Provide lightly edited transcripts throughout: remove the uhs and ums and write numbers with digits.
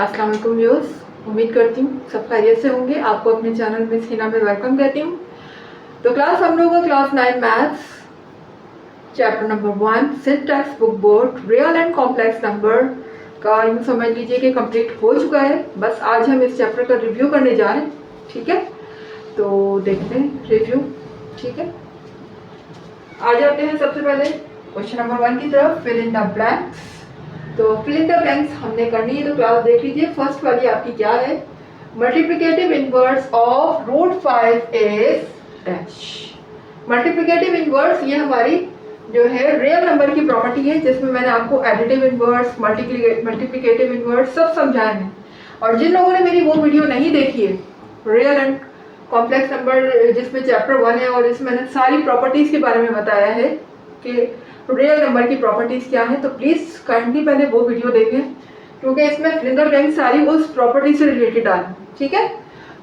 अस्सलाम वालेकुम व्यूअर्स, उम्मीद करती हूँ सब खैरियत से होंगे। आपको अपने चैनल में सीना में वेलकम कहती हूँ। तो क्लास हम लोग का class 9 maths chapter number 1 syntax book board real and complex number का यूँ समझ लीजिए कि कंप्लीट हो चुका है। बस आज हम इस चैप्टर का रिव्यू करने जा रहे हैं, ठीक है। तो देखते हैं रिव्यू, ठीक है। आ जाते हैं सबसे पहले क्वेश्चन नंबर 1 की तरफ, फिल इन द ब्लैंक्स। तो फिल इन द ब्लैंक्स हमने करनी है, तो क्लास देख लीजिए। फर्स्ट वाली आपकी क्या है, multiplicative inverse of √5 is dash. Multiplicative inverse ये हमारी जो है रियल नंबर की प्रॉपर्टी है, जिसमें मैंने आपको एडिटिव इनवर्स, मल्टीप्लिकेटिव इनवर्स सब समझाए हैं। और जिन लोगों ने मेरी वो वीडियो नहीं देखी है रियल एंड कॉम्प्लेक्स नंबर, जिसमें चैप्टर 1 है और इसमें मैंने सारी प्रॉपर्टीज के बारे में बताया है कि रियल नंबर की प्रॉपर्टीज क्या है, तो प्लीज काइंडली पहले वो वीडियो देखें, क्योंकि इसमें फिल इन द ब्लैंक्स सारी उस प्रॉपर्टी से रिलेटेड आ रही, ठीक है।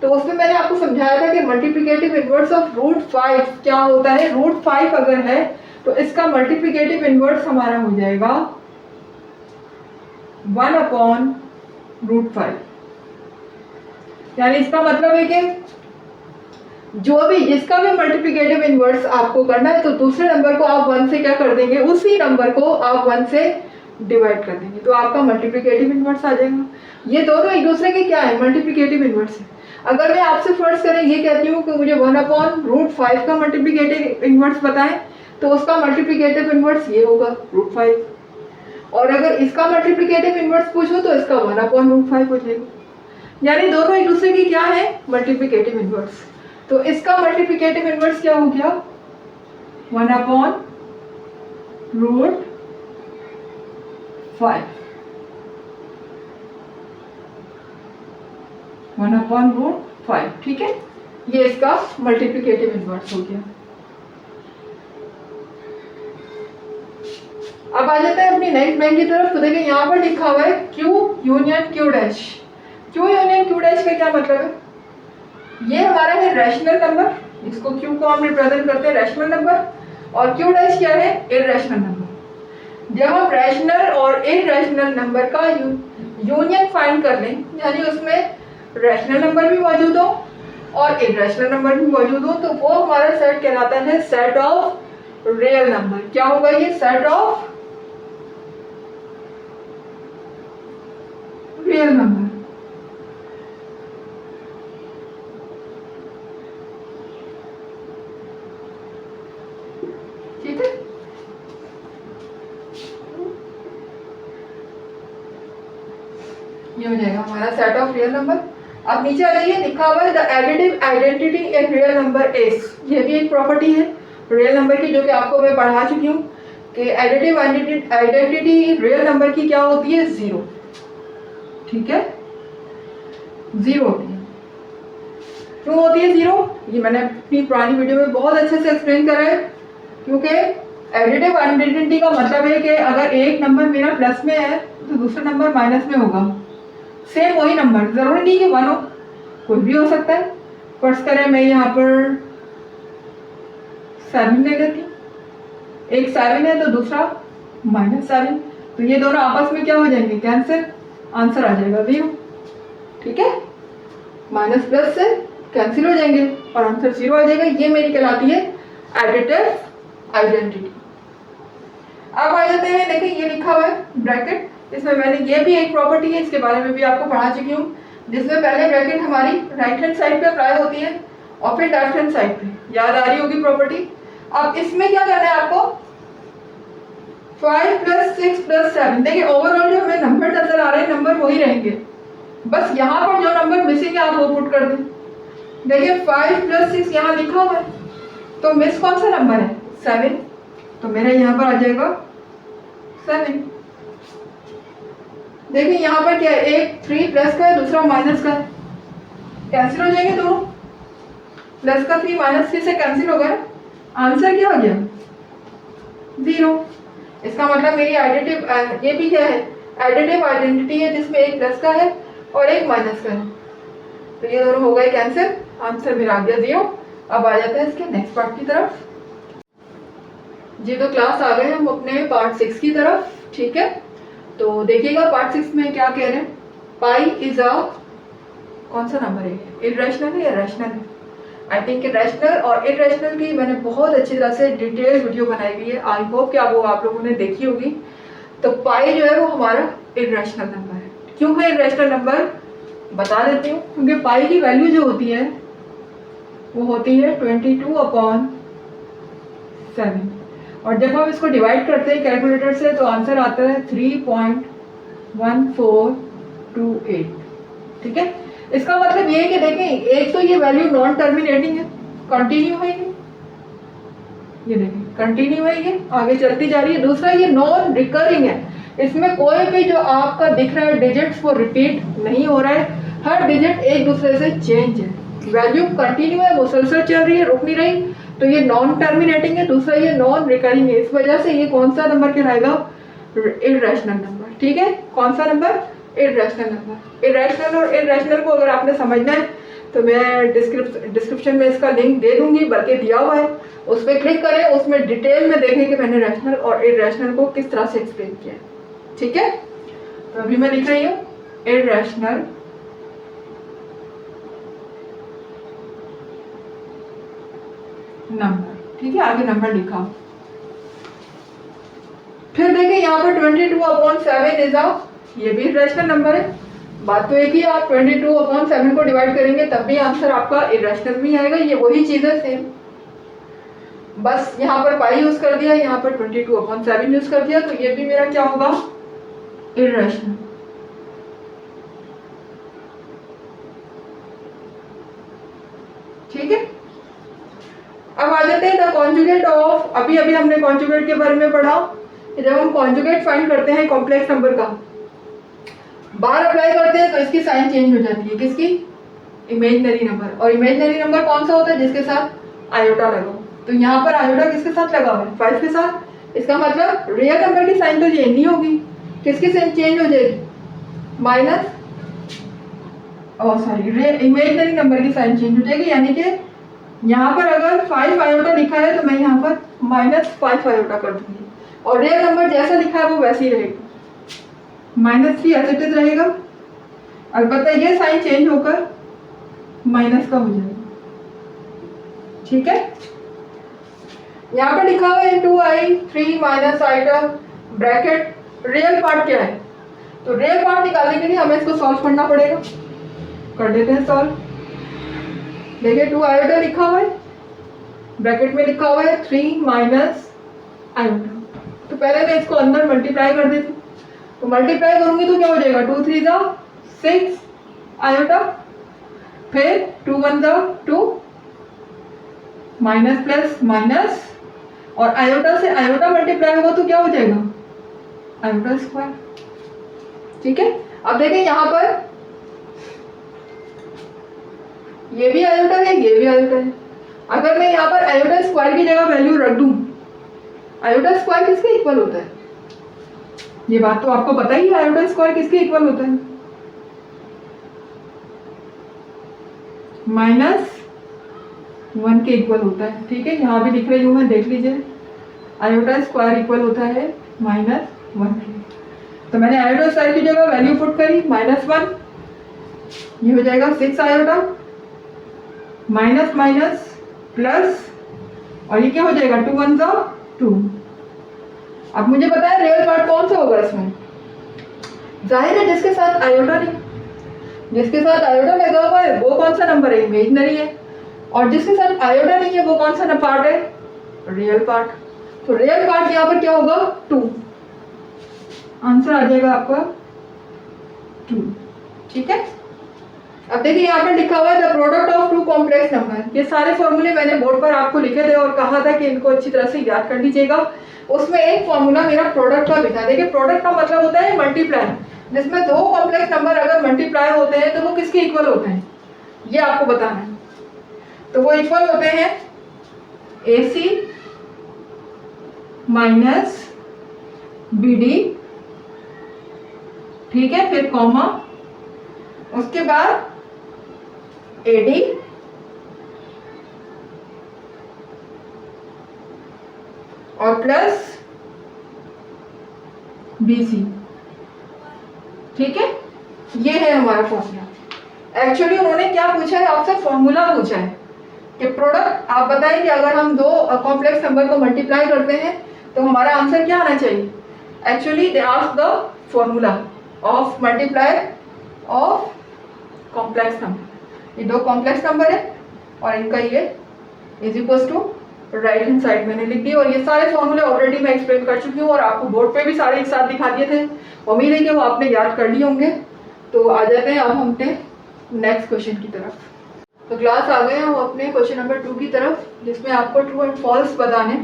तो उसमें मैंने आपको समझाया था कि मल्टीप्लिकेटिव इनवर्स ऑफ √5 क्या होता है। √5 अगर है तो इसका मल्टीप्लिकेटिव इनवर्स हमारा हो जाएगा 1/√5। यानी इसका मतलब है कि जो भी जिसका भी मल्टीप्लिकेटिव इनवर्स आपको करना है, तो दूसरे नंबर को आप 1 से क्या कर देंगे, उसी नंबर को आप 1 से डिवाइड कर देंगे, तो आपका मल्टीप्लिकेटिव इनवर्स आ जाएगा। ये दोनों एक दूसरे के क्या है, मल्टीप्लिकेटिव इनवर्स है। अगर मैं आपसे फर्स्ट करें ये कहती हूँ कि मुझे 1/√5 का मल्टीप्लिकेटिव इनवर्स बताएं, तो उसका मल्टीप्लिकेटिव इनवर्स ये होगा √5। और अगर इसका मल्टीप्लिकेटिव इनवर्स पूछो तो इसका 1/√5 हो जाएगा। यानी दोनों एक दूसरे की क्या है, मल्टीप्लिकेटिव इनवर्स। तो इसका मल्टीप्लिकेटिव इनवर्स क्या हो गया, 1/√5। 1/√5, ठीक है। ये इसका मल्टीप्लिकेटिव इनवर्स हो गया। अब आ जाते हैं अपनी नेक्स्ट बैंक की तरफ। तो देखिए यहाँ पर लिखा हुआ है Q union Q dash. Q union Q dash का क्या मतलब है, ये हमारा है रैशनल नंबर, इसको Q को हम रिप्रेजेंट करते हैं रैशनल नंबर, और Q डैश क्या है, इररेशनल नंबर। जब हम रैशनल और इररेशनल नंबर का यूनियन फाइंड कर लें, यानी उसमें रैशनल नंबर भी मौजूद हो और इररेशनल नंबर भी मौजूद हो, तो वो हमारा सेट कहलाता है सेट ऑफ रियल नंबर। क्या होगा ये, सेट ऑफ रियल नंबर। ठीक है, ये हो जाएगा हमारा सेट ऑफ रियल नंबर। अब नीचे आ जाइए, लिखा हुआ है the additive identity in real number is. ये भी एक प्रॉपर्टी है रियल नंबर की, जो कि आपको मैं पढ़ा चुकी हूँ कि एडिटिव आइडेंटिटी रियल नंबर की क्या होती है, 0, ठीक है, 0 होती है। क्यों होती है 0, ये मैंने अपनी पुरानी वीडियो में बहुत अच्छे से एक्सप्लेन करा है। क्योंकि एडिटिव आइडेंटिटी का मतलब है कि अगर एक नंबर मेरा प्लस में है तो दूसरा नंबर माइनस में होगा। सेम वही नंबर, जरूरी नहीं कि 1 हो, कोई भी हो सकता है। फर्स्ट करें, मैं यहाँ पर 7 ले लेती हूँ, एक 7 है तो दूसरा -7, तो ये दोनों आपस में क्या हो जाएंगे, कैंसिल, आंसर आ जाएगा 0, ठीक है। माइनस प्लस से कैंसिल हो जाएंगे और आंसर 0 आ जाएगा। ये मेरी कहलाती है एडिटिव आइडेंटिटी। अब आ जाते हैं, देखिए ये लिखा हुआ है ब्रैकेट, इसमें मैंने ये भी एक प्रॉपर्टी है, इसके बारे में भी आपको पढ़ा चुकी हूँ, जिसमें पहले ब्रैकेट हमारी राइट हैंड साइड पे अप्लाई होती है और फिर लेफ्ट हैंड साइड पे, याद आ रही होगी प्रॉपर्टी। अब इसमें क्या करना है आपको, 5 + 6 + 7। देखिए ओवरऑल जो हमें नंबर नजर आ रहे हैं, नंबर वही रहेंगे, बस यहाँ पर जो नंबर मिसिंग है आप वो पुट कर दें। देखिए 5 + 6 यहाँ लिखा हुआ है, तो मिस कौन सा नंबर है, 7, तो मेरा यहाँ पर आ जाएगा 7। देखिए यहाँ पर क्या है, एक 3 प्लस का है, दूसरा माइनस का है, कैंसिल हो जाएंगे दोनों, प्लस का 3 -3 से कैंसिल हो गया, आंसर क्या हो गया, 0। इसका मतलब मेरी आइडेंटिव, ये भी क्या है, एडिटिव आइडेंटिटी है, जिसमें एक प्लस का है और एक माइनस का है, तो ये दोनों हो गए कैंसिल, आंसर मेरा आ गया 0। अब आ जाता है इसके नेक्स्ट पार्ट की तरफ। जी तो क्लास आ गए हम अपने पार्ट 6 की तरफ, ठीक है। तो देखिएगा पार्ट 6 में क्या कह रहे हैं। पाई इज अ कौन सा नंबर है, इरेशनल है या रैशनल है? आई थिंक रैशनल और इरेशनल की मैंने बहुत अच्छी तरह से डिटेल वीडियो बनाई हुई है, आई होप कि वो आप लोगों ने देखी होगी। तो पाई जो है वो हमारा इरेशनल नंबर है। क्यों है इरेशनल नंबर, बता देती हूँ। क्योंकि पाई की वैल्यू जो होती है वो होती है 22/7, और जब हम इसको डिवाइड करते हैं कैलकुलेटर से तो आंसर आता है 3.1428। ठीक है, इसका मतलब ये है कि देखें, एक तो ये वैल्यू नॉन टर्मिनेटिंग है, कंटिन्यू है, ये देखें कंटिन्यू है, ये आगे चलती जा रही है। दूसरा ये नॉन रिकरिंग है, इसमें कोई भी जो आपका दिख रहा है डिजिट्स वो रिपीट नहीं हो रहा है, हर डिजिट एक दूसरे से चेंज है, वैल्यू कंटिन्यू है, मुसलसल चल रही है, रुक नहीं रही, तो ये नॉन टर्मिनेटिंग है। दूसरा ये नॉन रिकरिंग है, इस वजह से ये कौन सा नंबर कहलाएगा, इरेशनल नंबर। ठीक है, कौन सा नंबर, इरेशनल नंबर। इरेशनल और इरेशनल को अगर आपने समझना है तो मैं डिस्क्रिप्शन में इसका लिंक दे दूंगी, बल्कि दिया हुआ है, उस पर क्लिक करें, उसमें डिटेल में देखें कि मैंने रैशनल और इरेशनल को किस तरह से एक्सप्लेन किया है। ठीक है, तो अभी मैं लिख रही हूँ इरेशनल नंबर। ठीक है, आगे नंबर लिखा। फिर देखिए यहाँ पर 22/7 इज अ, ये भी इरेशनल नंबर है। बात तो एक ही, आप 22/7 को डिवाइड करेंगे तब भी आंसर आपका इरेशनल भी आएगा, ये वही चीज है सेम, बस यहाँ पर पाई यूज कर दिया, यहाँ पर 22/7 यूज कर दिया, तो ये भी मेरा क्या होगा, इरेशनल। ठीक है, अब आ जाते हैं द कॉन्जुगेट ऑफ। अभी अभी हमने कॉन्जुगेट के बारे में पढ़ा, जब हम कॉन्जुगेट फाइंड करते हैं कॉम्प्लेक्स नंबर का, बार अप्लाई करते हैं तो इसकी साइन चेंज हो जाती है, किसकी, इमेजिनरी नंबर। और इमेजिनरी नंबर कौन सा होता है, जिसके साथ आयोटा लगा हो। तो यहाँ पर आयोटा किसके साथ लगा हुआ है, 5 के साथ। इसका मतलब रियल नंबर की साइन तो चेंज नहीं होगी, किसकी साइन चेंज हो जाएगी, माइनस, सॉरी, इमेजिनरी नंबर की साइन चेंज हो जाएगी। यानी कि यहाँ पर अगर 5 आयोटा लिखा है तो मैं यहाँ पर -5 आयोटा कर दूंगी, और रियल नंबर जैसा लिखा है वो वैसे ही रहेगा, -3 एज इट इज रहेगा। अलबत्ता ये साइन चेंज होकर माइनस का हो जाएगा। ठीक है, यहाँ पर लिखा हुआ है 2i3 minus iota bracket, real part क्या है, तो रियल पार्ट निकालने के लिए हमें इसको सॉल्व करना पड़ेगा। कर देते हैं सॉल्व। देखिए 2 आयोटा लिखा हुआ है, ब्रैकेट में लिखा हुआ है 3 माइनस आयोटा, तो पहले मैं इसको अंदर मल्टीप्लाई कर देती हूँ। तो मल्टीप्लाई करूंगी तो क्या हो जाएगा, 2 3 जा 6 आयोटा, फिर 2 1 जा 2, माइनस प्लस माइनस, और आयोटा से आयोटा मल्टीप्लाई होगा तो क्या हो जाएगा, आयोटा स्क्वायर। ठीक है, अब देखिए यहाँ पर ये भी आयोटा है, ये भी आयोटा है। अगर मैं यहाँ पर आयोटा स्क्वायर की जगह वैल्यू रख दूं, आयोटा स्क्वायर किसके इक्वल होता है, ये बात तो आपको पता ही है, आयोटा स्क्वायर किसके इक्वल होता है, -1 के इक्वल होता है। ठीक है, यहाँ भी लिख रही हूँ मैं, देख लीजिए, आयोटा स्क्वायर इक्वल होता है -1 के। तो मैंने आयोटा स्क्वायर की जगह वैल्यू पुट करी -1, ये हो जाएगा 6 आयोटा, माइनस माइनस प्लस, और ये क्या हो जाएगा, 2 1 जा 2। अब मुझे पता है रियल पार्ट कौन सा होगा इसमें, जाहिर है जिसके साथ आयोटा नहीं, जिसके साथ आयोटा लगा हुआ है वो कौन सा नंबर है, इमेजिनरी है, और जिसके साथ आयोटा नहीं है वो कौन सा पार्ट है, रियल पार्ट। तो रियल पार्ट यहाँ पर क्या होगा, 2, आंसर आ जाएगा आपका 2। ठीक है, अब देखिए यहाँ पर लिखा हुआ है the product of 2 complex number. ये सारे फॉर्मूले मैंने बोर्ड पर आपको लिखे थे और कहा था कि इनको अच्छी तरह से याद कर लीजिएगा। उसमें एक फॉर्मूला मेरा प्रोडक्ट का लिखा। देखिए प्रोडक्ट का मतलब होता है मल्टीप्लाई, जिसमें 2 कॉम्प्लेक्स नंबर अगर मल्टीप्लाई होते हैं तो वो किसके इक्वल होते हैं, ये आपको बताना है। तो वो इक्वल होते हैं AC माइनस BD, ठीक है, फिर कॉमा, उसके बाद AD और प्लस BC। ठीक है, ये है हमारा फॉर्मूला। एक्चुअली उन्होंने क्या पूछा है आपसे, फॉर्मूला पूछा है कि प्रोडक्ट आप बताएं कि अगर हम दो कॉम्प्लेक्स नंबर को मल्टीप्लाई करते हैं तो हमारा आंसर क्या आना चाहिए। Actually they ask the formula of multiply of complex number. ये दो कॉम्प्लेक्स नंबर है और इनका ये is equal to right hand side मैंने लिख दिया, और ये सारे फॉर्मूले ऑलरेडी मैं एक्सप्लेन कर चुकी हूँ और आपको बोर्ड पे भी सारे एक साथ दिखा दिए थे। उम्मीद है कि वो आपने याद कर लिए होंगे। तो आ जाते हैं अब हम अपने नेक्स्ट क्वेश्चन की तरफ। तो क्लास आ गए हैं हम अपने क्वेश्चन नंबर 2 की तरफ, जिसमें आपको ट्रू एंड फॉल्स बताने।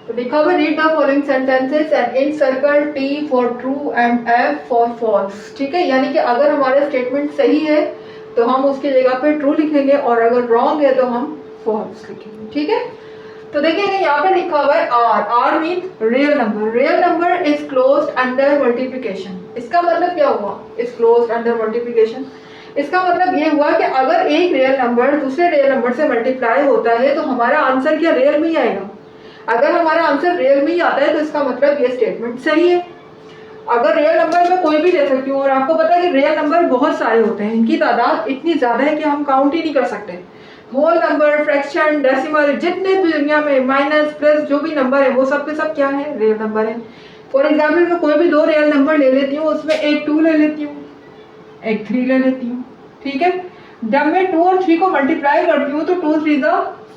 तो लिखा हुआ read the following sentences and encircle T for true and F for false. ठीक है, यानी कि अगर हमारा स्टेटमेंट सही है तो हम उसकी जगह पे ट्रू लिखेंगे और अगर रॉन्ग है तो हम फॉल्स लिखेंगे। ठीक है, तो देखिए यहाँ पे लिखा हुआ है R. R mean real number. Real number is closed under multiplication. इसका मतलब क्या हुआ, इज क्लोज्ड अंडर मल्टीप्लिकेशन। इसका मतलब ये हुआ कि अगर एक रियल नंबर दूसरे रियल नंबर से मल्टीप्लाई होता है तो हमारा आंसर क्या रियल में ही आएगा। अगर हमारा आंसर रियल में ही आता है तो इसका मतलब ये स्टेटमेंट सही है। अगर रियल नंबर में कोई भी ले सकती हूँ, और आपको पता है कि रियल नंबर बहुत सारे होते हैं, इनकी तादाद इतनी ज़्यादा है कि हम काउंट ही नहीं कर सकते। होल नंबर, फ्रैक्शन, डेसिमल, जितने भी दुनिया में माइनस प्लस जो भी नंबर है वो सब के सब क्या है, रियल नंबर है। फॉर एग्जाम्पल मैं कोई भी दो रियल नंबर ले लेती हूँ, उसमें एक 2 ले लेती हूँ, एक 3 ले लेती हूँ। ठीक है, जब मैं 2 और 3 को मल्टीप्लाई करती हूँ तो 2 3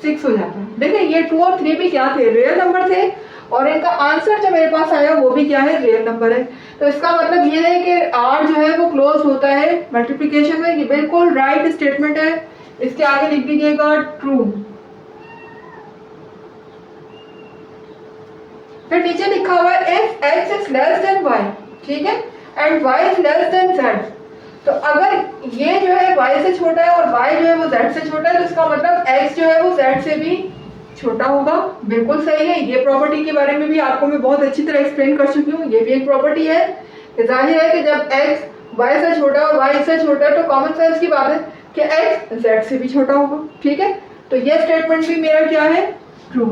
6 हो जाता है। देखिए ये 2 और 3 भी क्या थे, रियल नंबर थे, और इनका आंसर जो मेरे पास आया वो भी क्या है, रियल नंबर है। तो इसका मतलब ये है कि आर जो है वो क्लोज होता है मल्टीप्लिकेशन में। ये बिल्कुल राइट स्टेटमेंट है। इसके आगे लिख दीजिएगा ट्रू। फिर नीचे लिखा हुआ है if x is less than y, ठीक है, and y is less than z। तो अगर ये जो है y से छोटा है और y जो है वो z से छोटा है तो इसका मतलब x जो है वो z से भी छोटा होगा। बिल्कुल सही है। ये प्रॉपर्टी के बारे में भी आपको मैं बहुत अच्छी तरह एक्सप्लेन कर चुकी हूँ। ये भी एक प्रॉपर्टी है। जाहिर है कि जब x y से छोटा और y से छोटा है तो कॉमन सेंस की बात है कि x z से भी छोटा होगा। ठीक है, तो ये स्टेटमेंट भी मेरा क्या है, true.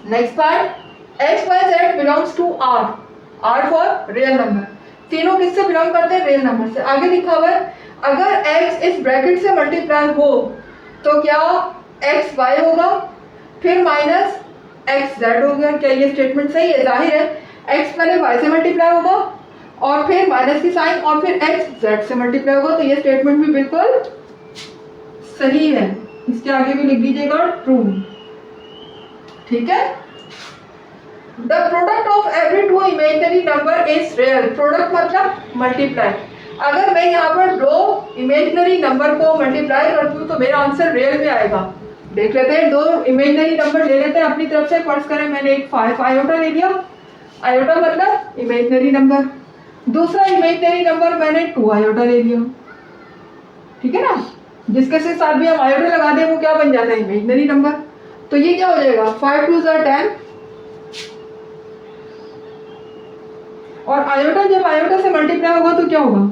Next part, x y z belongs to r। r for real number. तीनों किससे बिलोंग करते हैं, रियल नंबर से। आगे लिखा हुआ है अगर x इस ब्रैकेट से मल्टीप्लाई हो तो क्या x y होगा, फिर माइनस x z हो गया। क्या ये स्टेटमेंट सही है? जाहिर है x पहले y से मल्टीप्लाई होगा और फिर माइनस की साइन और फिर x z से मल्टीप्लाई होगा, तो ये स्टेटमेंट भी बिल्कुल सही है। इसके आगे भी लिख दीजिएगा ट्रू। ठीक है, the product of every two imaginary number is real. Product मतलब मल्टीप्लाई। अगर मैं यहाँ पर दो इमेजिनरी नंबर को मल्टीप्लाई करती हूँ तो मेरा आंसर रियल में आएगा। देख लेते हैं, दो इमेजिनरी नंबर ले लेते हैं अपनी तरफ से। फर्स्ट करें, मैंने एक 5 आयोटा ले लिया। आयोटा मतलब इमेजिनरी नंबर। दूसरा इमेजिनरी नंबर मैंने 2 आयोटा ले लिया। ठीक है ना, जिसके साथ भी हम आयोटा लगा दें वो क्या बन जाता है, इमेजिनरी नंबर। तो ये क्या हो जाएगा, 5 2 10। और आयोटा जब आयोटा से मल्टीप्लाई होगा तो क्या होगा,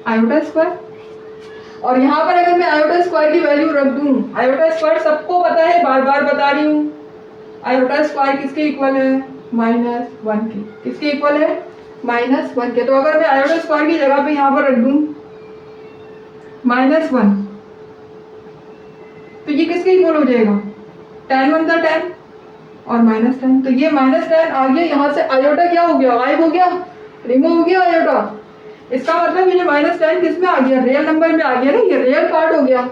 आयोटा स्क्वायर। और यहाँ पर अगर मैं आयोटा स्क्वायर की वैल्यू रख दूं, आयोटा स्क्वायर सबको पता है, बार बार बता रही हूँ, आयोटा स्क्वायर किसके इक्वल है, -1 के। किसके इक्वल है, -1 के। तो अगर मैं आयोटा स्क्वायर की जगह पे यहाँ पर रख दूं -1, तो ये किसके इक्वल हो जाएगा, 10 1 10 और -10। तो ये -10 आ गया। यहाँ से आयोटा क्या हो गया, गायब हो गया, रिमूव हो गया आयोटा। इसका मतलब ये -10 किस में आ गया, रियल नंबर में आ गया ना, ये रियल पार्ट हो गया।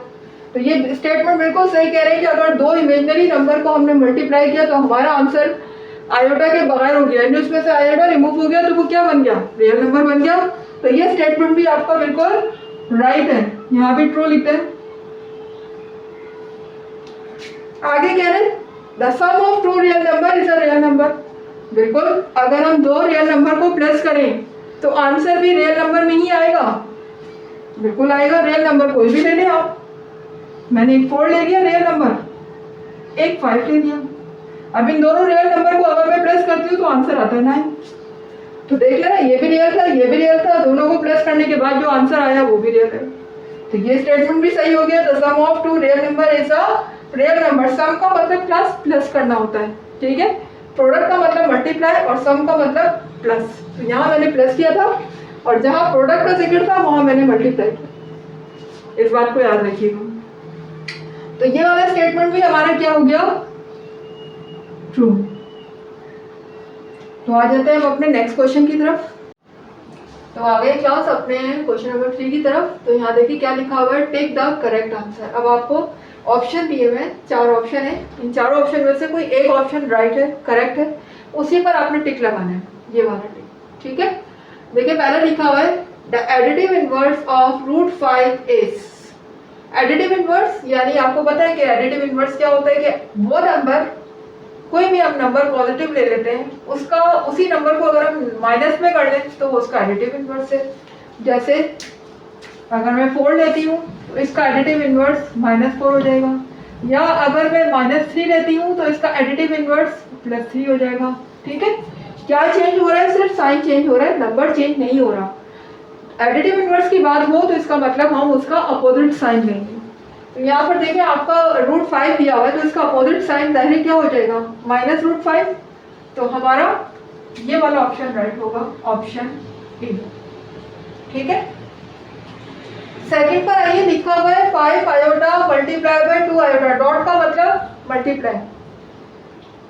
तो ये स्टेटमेंट बिल्कुल सही कह रहे हैं कि अगर दो इमेजिनरी नंबर को हमने मल्टीप्लाई किया तो हमारा आंसर आयोटा के बगैर हो गया, यानी उसमें से आयोटा रिमूव हो गया तो वो क्या बन गया, रियल नंबर बन गया। तो ये स्टेटमेंट भी आपका बिल्कुल राइट है। यहाँ भी ट्रू लिखते हैं। आगे कह रहे हैं the sum of two real number is a real number. बिल्कुल, अगर हम दो रियल नंबर को प्लस करें तो आंसर भी रियल नंबर में ही आएगा। बिल्कुल आएगा, रियल नंबर कोई भी ले लें आप। मैंने एक 4 ले लिया रियल नंबर, एक 5 ले लिया। अब इन दोनों रियल नंबर को अगर मैं प्लस करती हूँ तो आंसर आता है 9। तो देख लेना, ये भी रियल था, ये भी रियल था, दोनों को प्लस करने के बाद जो आंसर आया वो भी रियल है। तो ये स्टेटमेंट भी सही हो गया। The sum of two real number is a real number. Sum का मतलब प्लस करना होता है। ठीक है, प्रोडक्ट का मतलब मल्टीप्लाई और सम का मतलब प्लस, तो यहाँ मैंने प्लस किया था और जहाँ प्रोडक्ट का जिक्र था वहाँ मैंने मल्टीप्लाई किया। इस बात को याद रखिएगा। तो ये वाला स्टेटमेंट भी हमारा क्या हो गया, ट्रू। तो आ जाते हैं हम अपने नेक्स्ट क्वेश्चन की तरफ। तो आ गए क्लास अपने क्वेश्चन नंबर 3 की तरफ। तो यहाँ देखिए क्या लिखा हुआ है, टेक द करेक्ट आंसर। अब आपको ऑप्शन दिए हुए हैं, 4 ऑप्शन है, इन चारों ऑप्शन में से कोई एक ऑप्शन राइट है, करेक्ट है, उसी पर आपने टिक लगाना है, ये वाला टिक, ठीक है। देखिए पहला लिखा हुआ है the additive inverse of √5 is. Additive inverse यानी आपको पता है कि एडिटिव इनवर्स क्या होता है कि वो नंबर, कोई भी हम नंबर पॉजिटिव ले लेते हैं, उसका उसी नंबर को अगर हम माइनस में कर दें तो उसका एडिटिव इनवर्स है। जैसे अगर मैं 4 लेती हूँ तो इसका एडिटिव इनवर्स -4 हो जाएगा, या अगर मैं -3 लेती हूँ तो इसका एडिटिव इनवर्स +3 हो जाएगा, ठीक है। क्या चेंज हो रहा है, सिर्फ साइन चेंज हो रहा है, नंबर चेंज नहीं हो रहा। एडिटिव इनवर्स की बात हो तो इसका मतलब हम उसका अपोजिट साइन लेंगे। तो यहाँ पर देखिए आपका √5 दिया हुआ है, तो इसका अपोजिट साइन डायरेक्ट क्या हो जाएगा, -√5। तो हमारा ये वाला ऑप्शन राइट होगा, ऑप्शन ए, ठीक है। सेकंड पर आइए, लिखा हुआ है 5 iota multiply by 2 iota, dot का मतलब मल्टीप्लाई।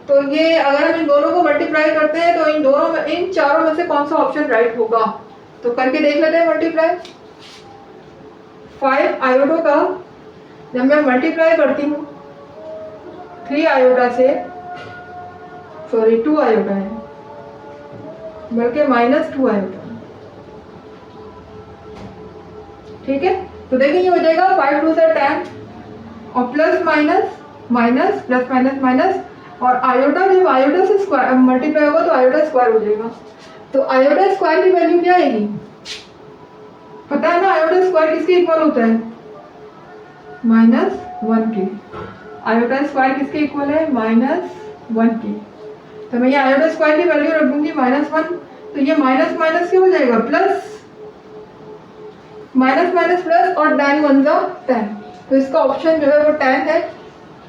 तो ये अगर हम इन दोनों को मल्टीप्लाई करते हैं तो इन दोनों में, इन चारों में से कौन सा ऑप्शन राइट होगा, तो करके देख लेते हैं मल्टीप्लाई। 5 आयोटो का जब मैं मल्टीप्लाई करती हूँ 3 आयोटा से, सॉरी 2 आयोटा है, बल्कि -2 आयोटा, ठीक है। तो देखिए ये हो जाएगा 5 2 से 10 और plus minus minus plus minus minus, और आयोटा जब आयोटा से स्क्वायर मल्टीप्लाई होगा तो आयोटा स्क्वायर हो जाएगा। तो आयोटा स्क्वायर की वैल्यू क्या आएगी, पता है ना, आयोटा स्क्वायर किसके इक्वल होता है, -1 के। आयोटा स्क्वायर किसके इक्वल है, -1 के। तो मैं ये आयोटा स्क्वायर की वैल्यू रख दूंगी -1, तो ये माइनस माइनस क्या हो जाएगा, प्लस, माइनस माइनस प्लस, और 10 1 जा 10। तो इसका ऑप्शन जो है वो 10 है।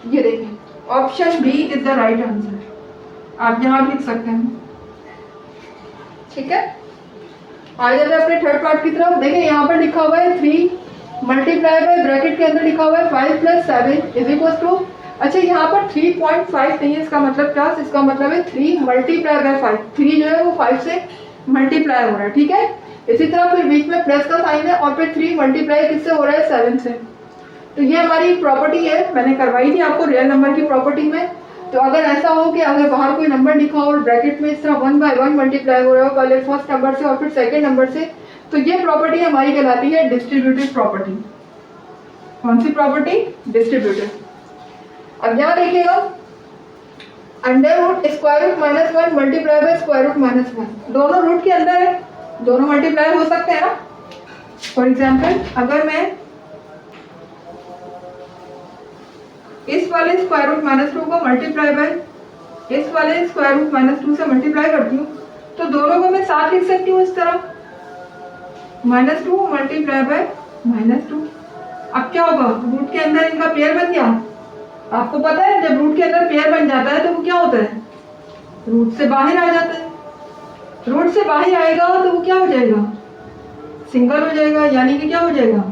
ये देखें option B is the right answer, आप यहाँ लिख सकते हैं, ठीक है। आ जाते हैं अपने थर्ड पार्ट की तरफ। देखिए यहाँ पर लिखा हुआ है 3 मल्टीप्लाई बाय, ब्रैकेट के अंदर लिखा हुआ है 5 + 7 इज इक्वल टू, अच्छा यहाँ पर 3.5 नहीं है, इसका मतलब क्या, इसका मतलब है 3 मल्टीप्लाई बाय 5, 3 जो है वो 5 से मल्टीप्लाई हो रहा है, ठीक है। इसी तरह फिर बीच में प्लस का साइन है और फिर 3 मल्टीप्लाई किससे हो रहा है, 7 से। तो ये हमारी प्रॉपर्टी है, मैंने करवाई थी आपको रियल नंबर की प्रॉपर्टी में। तो अगर ऐसा हो कि अगर बाहर कोई नंबर लिखा हो और ब्रैकेट में इस तरह 1 बाय 1 मल्टीप्लाई हो रहा हो, पहले फर्स्ट नंबर से और फिर सेकंड नंबर से, तो ये प्रॉपर्टी हमारी कहलाती है डिस्ट्रीब्यूटिव प्रॉपर्टी। कौन सी प्रॉपर्टी, डिस्ट्रीब्यूटिव। अब यहाँ देखिएगा under root square root -1 multiply by square root -1, दोनों रूट के अंदर है, दोनों मल्टीप्लाई हो सकते हैं ना। फॉर एग्जाम्पल अगर मैं इस वाले स्क्वायर रूट -2 को मल्टीप्लाई बाय इस वाले स्क्वायर रूट -2 से मल्टीप्लाई करती हूँ, तो दोनों को मैं साथ लिख सकती हूँ इस तरह, -2 मल्टीप्लाई बाय -2। अब क्या होगा, रूट के अंदर इनका पेयर बन गया। आपको पता है जब रूट के अंदर पेयर बन जाता है तो वो क्या होता है, रूट से बाहर आ जाता है। रूट से बाहर आएगा तो वो क्या हो जाएगा, सिंगल हो जाएगा, यानी कि क्या हो जाएगा,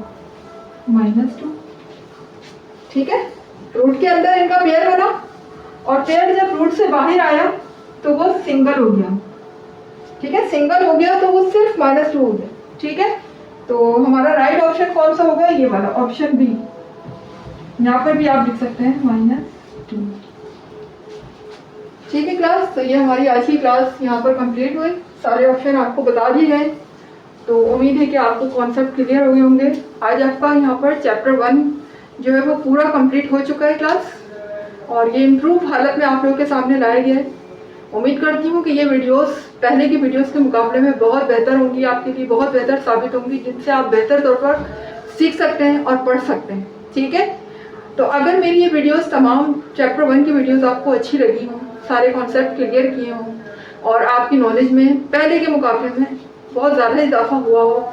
-2, ठीक है। रूट के अंदर इनका पेयर बना और पेयर जब रूट से बाहर आया तो वो सिंगल हो गया, ठीक है। सिंगल हो गया तो वो सिर्फ -2 हो गया, ठीक है। तो हमारा राइट ऑप्शन कौन सा होगा, ये वाला ऑप्शन बी। यहाँ पर भी आप लिख सकते हैं -2, ठीक है क्लास। तो ये हमारी आज की क्लास यहाँ पर कंप्लीट हुई, सारे ऑप्शन आपको बता दिए गए। तो उम्मीद है कि आपको कॉन्सेप्ट क्लियर हो गए होंगे। आज आपका यहाँ पर चैप्टर 1 जो है वो पूरा कंप्लीट हो चुका है क्लास, और ये इम्प्रूव हालत में आप लोगों के सामने लाया गया है। उम्मीद करती हूँ कि ये वीडियोस पहले की वीडियोस के मुकाबले में बहुत बेहतर होंगी, आपके लिए बहुत बेहतर साबित होंगी, जिनसे आप बेहतर तौर पर सीख सकते हैं और पढ़ सकते हैं, ठीक है। तो अगर मेरी ये वीडियोस तमाम चैप्टर 1 की वीडियोस आपको अच्छी लगी हों, सारे कॉन्सेप्ट क्लियर किए हों और आपकी नॉलेज में पहले के मुकाबले में बहुत ज़्यादा इजाफा हुआ हो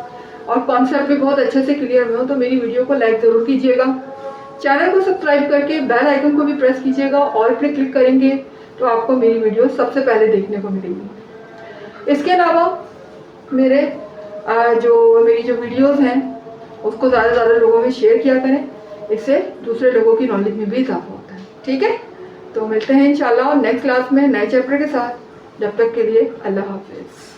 और कॉन्सेप्ट भी बहुत अच्छे से क्लियर हुए हो, तो मेरी वीडियो को लाइक ज़रूर कीजिएगा। चैनल को सब्सक्राइब करके बेल आइकन को भी प्रेस कीजिएगा, ऑल पे क्लिक करेंगे तो आपको मेरी वीडियो सबसे पहले देखने को मिलेगी। इसके अलावा मेरी जो वीडियोस हैं उसको ज़्यादा से ज़्यादा लोगों में शेयर किया करें, इससे दूसरे लोगों की नॉलेज में भी इजाफा होता है। ठीक है, तो मिलते हैं इंशाल्लाह नेक्स्ट क्लास में नए चैप्टर के साथ। जब तक के लिए अल्लाह हाफिज़।